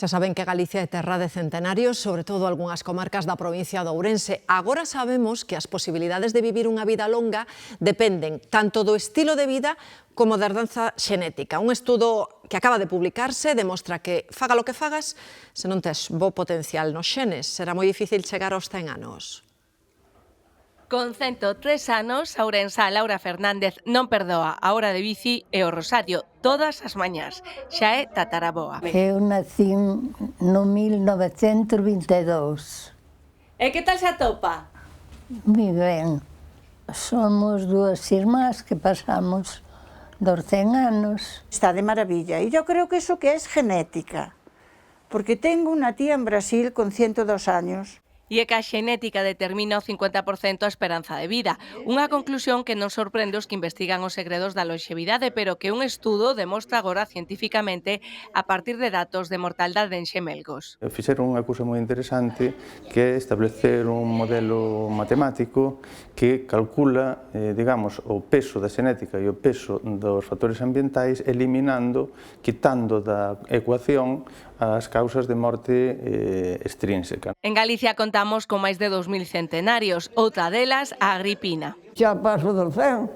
Xa saben que Galicia é terra de centenarios, sobre todo algunhas comarcas da provincia de Ourense. Agora sabemos que as posibilidades de vivir unha vida longa dependen tanto do estilo de vida como da herdanza xenética. Un estudo que acaba de publicarse demostra que, faga lo que fagas, se non tes bo potencial nos xenes, será moi difícil chegar aos 100 anos. Con 103 anos, a ourensa Laura Fernández non perdoa a hora de bici e o rosario todas as mañás. Xa é tataraboa. Eu nací no 1922. E que tal se atopa? Moi ben. Somos dúas irmás que pasamos dos 100 anos. Está de maravilla. E yo creo que eso que es genética. Porque tengo unha tía en Brasil con 102 años. E é que a xenética determina o 50% a esperanza de vida. Unha conclusión que non sorprende os que investigan os segredos da longevidade, pero que un estudo demostra agora cientificamente a partir de datos de mortaldade en xemelgos. Fixeron unha cousa moi interesante que é establecer un modelo matemático que calcula, digamos, o peso da xenética e o peso dos factores ambientais eliminando, quitando da ecuación as causas de morte extrínseca. En Galicia contamos con máis de 2000 centenarios, outra delas a agripina. Xa paso dos 100.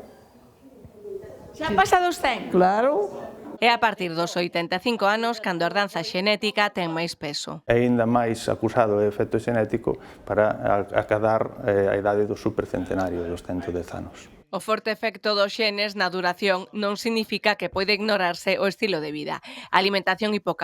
Xa pasa dos 100? Claro. É a partir dos 85 anos cando a herdanza xenética ten máis peso. É aínda máis acusado o efecto xenético para acadar a idade do supercentenario dos 110 anos. O forte efecto dos xenes na duración non significa que pode ignorarse o estilo de vida. A alimentación hipocal